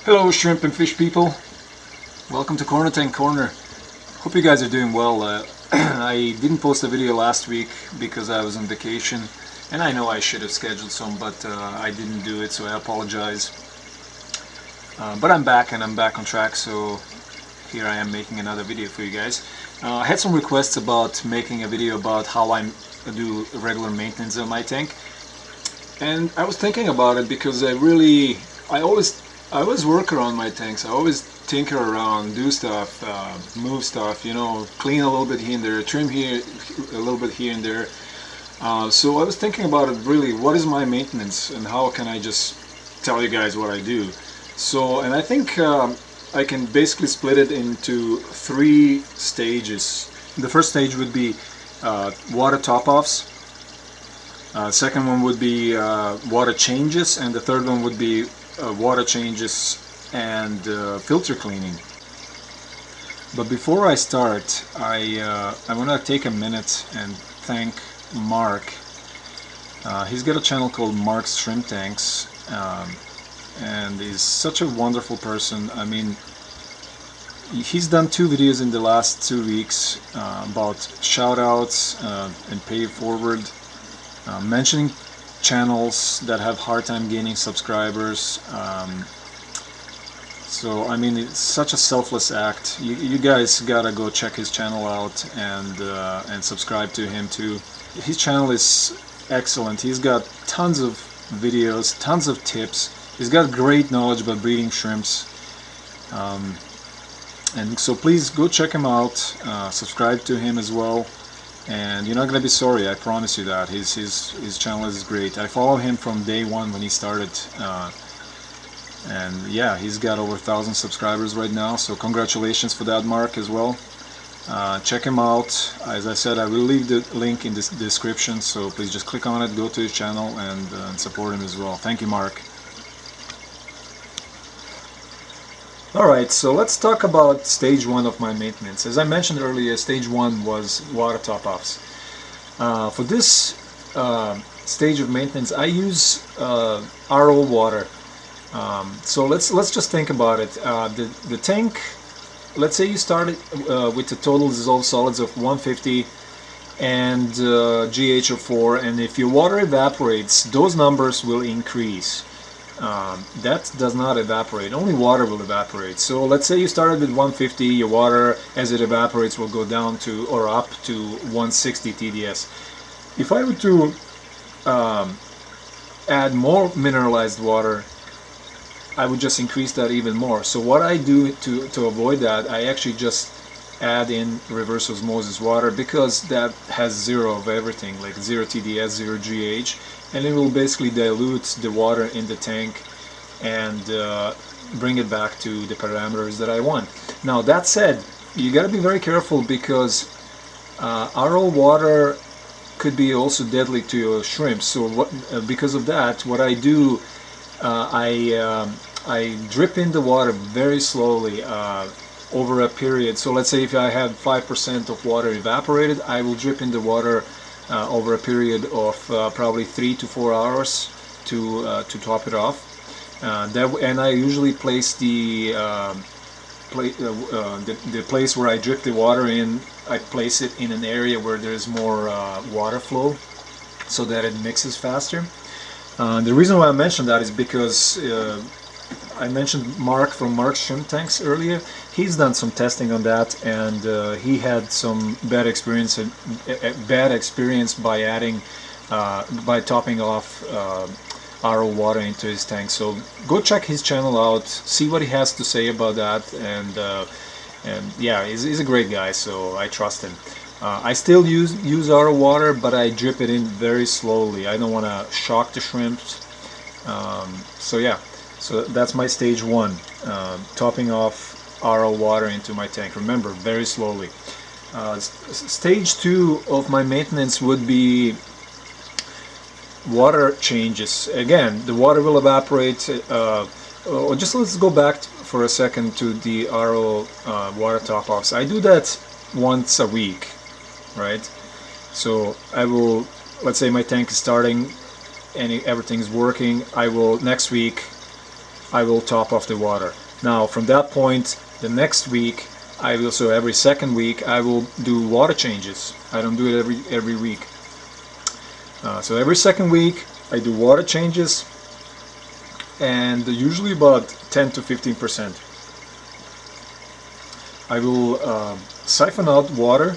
Hello shrimp and fish people, welcome to Tank Corner. Hope you guys are doing well. I didn't post a video last week because I was on vacation, and I know I should have scheduled some, but I didn't do it, so I apologize. But I'm back, and I'm back on track, so here I am making another video for you guys. I had some requests about making a video about how I do regular maintenance on my tank, and I was thinking about it because I always work around my tanks. I always tinker around, do stuff, move stuff, you know, clean a little bit here and there, trim here a little bit here and there. So I was thinking about it, really, what is my maintenance and how can I just tell you guys what I do. So, and I think I can basically split it into 3 stages. The first stage would be water top-offs. Second one would be water changes, and the third one would be water changes and filter cleaning. But before I start, I want to take a minute and thank Mark. He's got a channel called Mark's Shrimp Tanks, and he's such a wonderful person. I mean, he's done 2 videos in the last 2 weeks about shoutouts and pay it forward, mentioning channels that have hard time gaining subscribers. So I mean, it's such a selfless act. You guys gotta go check his channel out and subscribe to him too. His channel is excellent. He's got tons of videos, tons of tips. He's got great knowledge about breeding shrimps. And so please go check him out, subscribe to him as well, and you're not going to be sorry, I promise you that. His channel is great. I follow him from day one when he started, and yeah, he's got over 1,000 subscribers right now, so congratulations for that, Mark, as well. Check him out. As I said, I will leave the link in the description, so please just click on it, go to his channel, and support him as well. Thank you, Mark. Alright, so let's talk about stage 1 of my maintenance. As I mentioned earlier, stage 1 was water top-offs. For this stage of maintenance, I use RO water. So let's just think about it. The tank, let's say you started with the total dissolved solids of 150 and GH of 4, and if your water evaporates, those numbers will increase. That does not evaporate, only water will evaporate. So let's say you started with 150, your water as it evaporates will go down to, or up to 160 TDS. If I were to add more mineralized water, I would just increase that even more. So what I do to avoid that, I actually just add in reverse osmosis water, because that has 0 of everything, like 0 TDS, 0 GH, and it will basically dilute the water in the tank and bring it back to the parameters that I want. Now that said, you got to be very careful, because RO water could be also deadly to your shrimp. So because of that, what I do, I drip in the water very slowly over a period. So let's say if I have 5% of water evaporated, I will drip in the water over a period of probably 3 to 4 hours to top it off. And I usually place the place where I drip the water in, I place it in an area where there's more water flow, so that it mixes faster. The reason why I mentioned that is because I mentioned Mark from Mark's Shrimp Tanks earlier. He's done some testing on that, and he had some bad experience by adding, by topping off RO water into his tank. So go check his channel out, see what he has to say about that, and yeah, he's a great guy, so I trust him. I still use RO water, but I drip it in very slowly. I don't want to shock the shrimps. So yeah. So that's my stage 1, topping off RO water into my tank. Remember, very slowly. Stage 2 of my maintenance would be water changes. Again, the water will evaporate. Or just let's go back for a second to the RO water top-offs. I do that once a week, right? So I will, let's say my tank is starting and everything's working. I will next week I will top off the water. Now from that point, the next week I will, so every second week I will do water changes. I don't do it every week. So every second week I do water changes, and usually about 10 to 15%. I will siphon out water.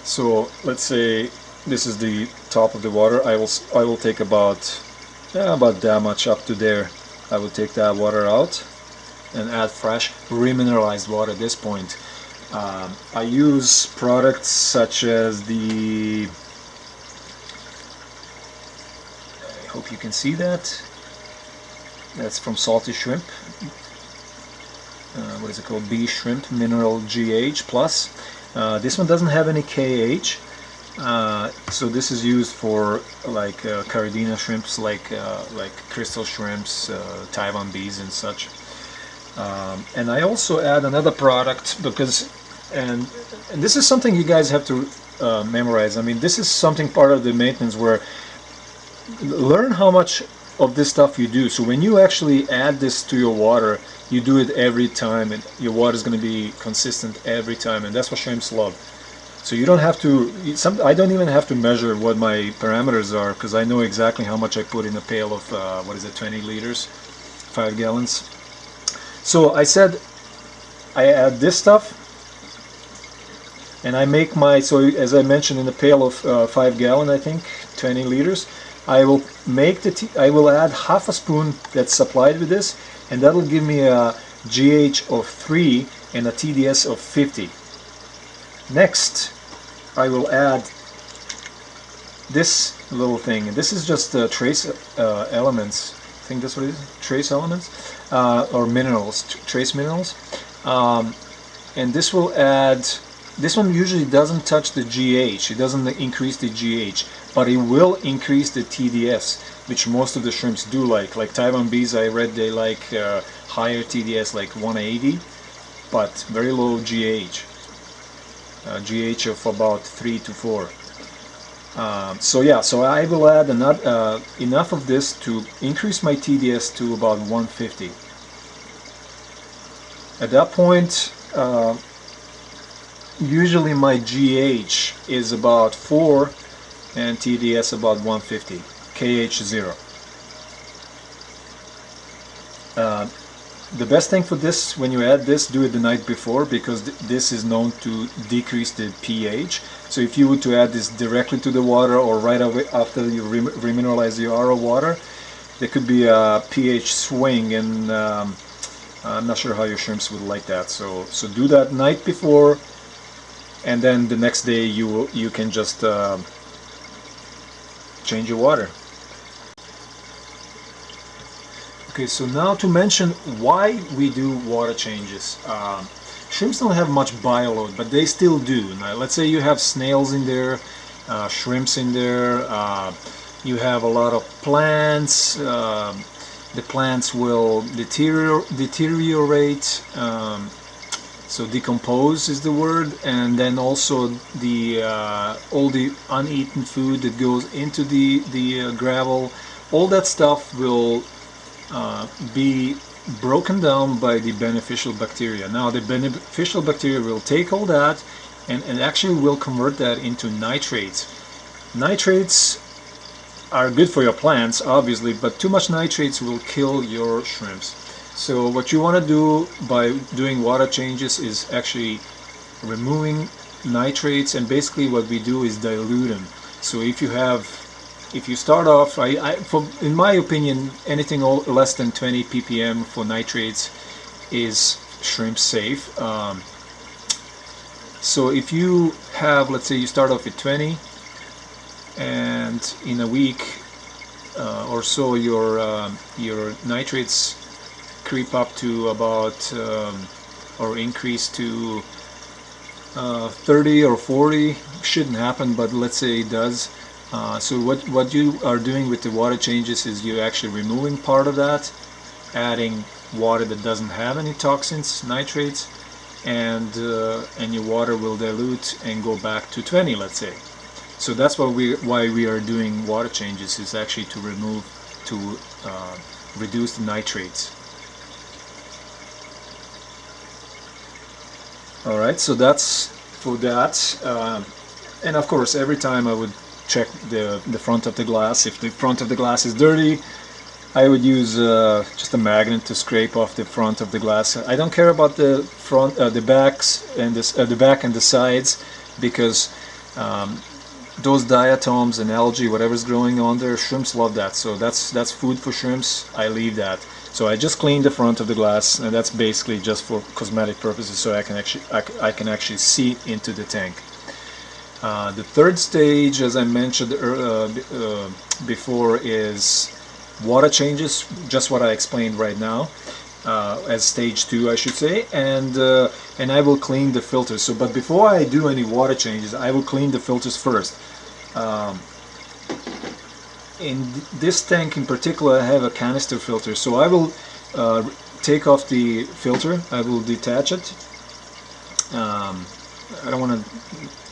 So let's say this is the top of the water. I will take about that much up to there. I will take that water out and add fresh remineralized water at this point. I use products such as the, I hope you can see that. That's from Salty Shrimp. What is it called? B Shrimp Mineral GH Plus. This one doesn't have any KH. So this is used for like Caridina shrimps, like crystal shrimps, Taiwan bees and such. And I also add another product because, and this is something you guys have to memorize. I mean, this is something part of the maintenance where learn how much of this stuff you do. So when you actually add this to your water, you do it every time, and your water is going to be consistent every time, and that's what shrimps love. So you don't have to, I don't even have to measure what my parameters are, because I know exactly how much I put in a pail of, 20 liters, 5 gallons. So I said I add this stuff, and I make my, so as I mentioned, in a pail of 5 gallon, I think, 20 liters, I will make I will add half a spoon that's supplied with this, and that'll give me a GH of 3 and a TDS of 50. Next, I will add this little thing. This is just trace elements. I think that's what it is. Trace elements or minerals, trace minerals. And this will add. This one usually doesn't touch the GH. It doesn't increase the GH, but it will increase the TDS, which most of the shrimps do like. Like Taiwan bees, I read they like higher TDS, like 180, but very low GH. GH of about 3 to 4. So yeah, so I will add enough of this to increase my TDS to about 150. At that point, usually my GH is about 4 and TDS about 150, KH 0. The best thing for this, when you add this, do it the night before, because this is known to decrease the pH. So if you were to add this directly to the water or right away after you remineralize your RO water, there could be a pH swing, and I'm not sure how your shrimps would like that. So do that night before, and then the next day you can just change your water. Okay, so now to mention why we do water changes. Shrimps don't have much bioload, but they still do. Now, let's say you have snails in there, shrimps in there, you have a lot of plants. The plants will deteriorate, so decompose is the word, and then also the all the uneaten food that goes into the gravel, all that stuff will be broken down by the beneficial bacteria. Now the beneficial bacteria will take all that and actually will convert that into nitrates. Nitrates are good for your plants, obviously, but too much nitrates will kill your shrimps. So what you want to do by doing water changes is actually removing nitrates, and basically what we do is dilute them. So if you start off, in my opinion, anything less than 20 ppm for nitrates is shrimp safe. So if you have, let's say you start off with 20, and in a week or so your nitrates creep up to about or increase to 30 or 40, shouldn't happen, but let's say it does. So what you are doing with the water changes is you're actually removing part of that, adding water that doesn't have any toxins, nitrates, and your water will dilute and go back to 20, let's say. So that's why we are doing water changes, is actually to remove, to reduced nitrates. Alright, so that's for that. And of course, every time I would check the front of the glass. If the front of the glass is dirty, I would use just a magnet to scrape off the front of the glass. I don't care about the front, the backs, and the back and the sides, because those diatoms and algae, whatever's growing on there, shrimps love that. So that's food for shrimps. I leave that. So I just clean the front of the glass, and that's basically just for cosmetic purposes, so I can actually see into the tank. The third stage, as I mentioned before, is water changes, just what I explained right now, as stage 2, I should say, and I will clean the filters. So, but before I do any water changes, I will clean the filters first. In this tank in particular, I have a canister filter, so I will take off the filter. I will detach it. I don't want to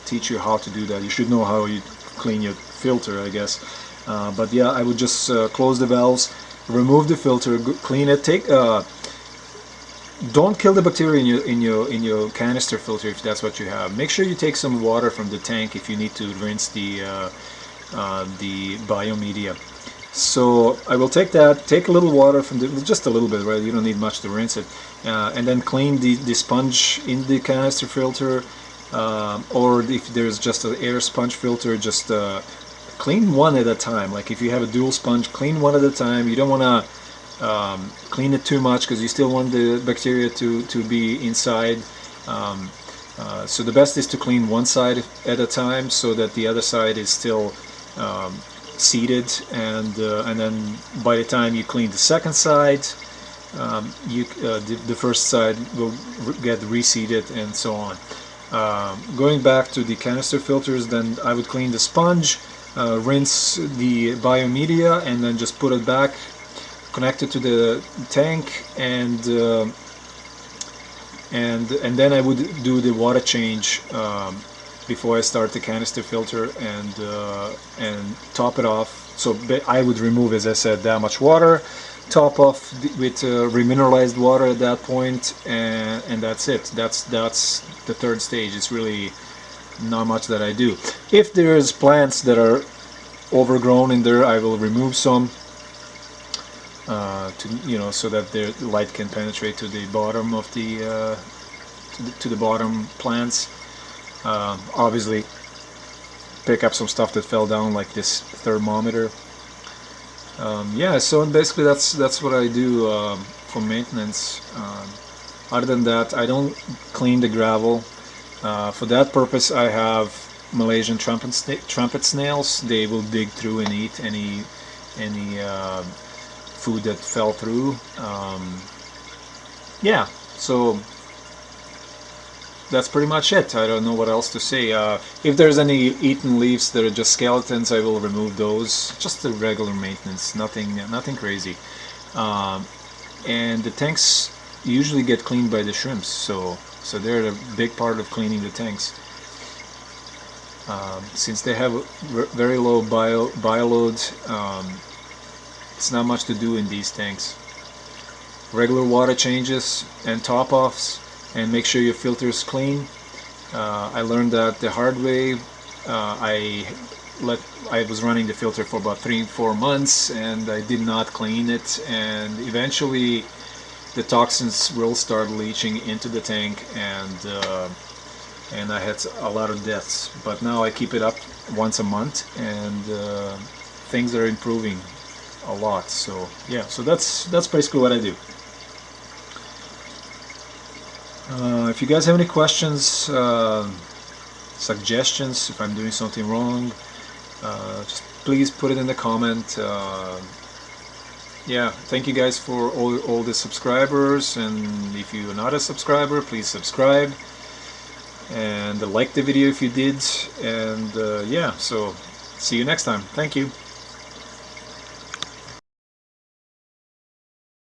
teach you how to do that. You should know how you clean your filter, I guess. But yeah, I would just close the valves, remove the filter, clean it. Don't kill the bacteria in your canister filter if that's what you have. Make sure you take some water from the tank if you need to rinse the biomedia. So I will take a little water from just a little bit, right? You don't need much to rinse it, and then clean the sponge in the canister filter, or if there's just an air sponge filter, just clean one at a time. Like if you have a dual sponge, clean one at a time. You don't want to clean it too much because you still want the bacteria to be inside. So the best is to clean one side at a time so that the other side is still seated, and then by the time you clean the second side, the first side will get reseated, and so on. Going back to the canister filters, then I would clean the sponge, rinse the biomedia, and then just put it back, connect it to the tank, and then I would do the water change before I start the canister filter, and top it off. So I would remove, as I said, that much water, top off with remineralized water at that point, and that's it. That's the third stage. It's really not much that I do. If there's plants that are overgrown in there, I will remove some, so that the light can penetrate to the bottom of the to the bottom plants. Obviously, pick up some stuff that fell down, like this thermometer. Yeah, so basically that's what I do for maintenance. Other than that, I don't clean the gravel. For that purpose, I have Malaysian trumpet snails. They will dig through and eat any food that fell through. Yeah, so that's pretty much it. I don't know what else to say. If there's any eaten leaves that are just skeletons, I will remove those. Just the regular maintenance, nothing crazy. And the tanks usually get cleaned by the shrimps, so they're a big part of cleaning the tanks. Since they have very low bioload, it's not much to do in these tanks. Regular water changes and top-offs, and make sure your filter is clean. I learned that the hard way. I was running the filter for about 3-4 months, and I did not clean it, and eventually the toxins will start leaching into the tank, and I had a lot of deaths. But now I keep it up once a month, and things are improving a lot. So yeah, so that's basically what I do. If you guys have any questions, suggestions, if I'm doing something wrong, just please put it in the comment. Yeah, thank you guys for all the subscribers, and if you're not a subscriber, please subscribe and like the video if you did, and yeah, so see you next time. Thank you.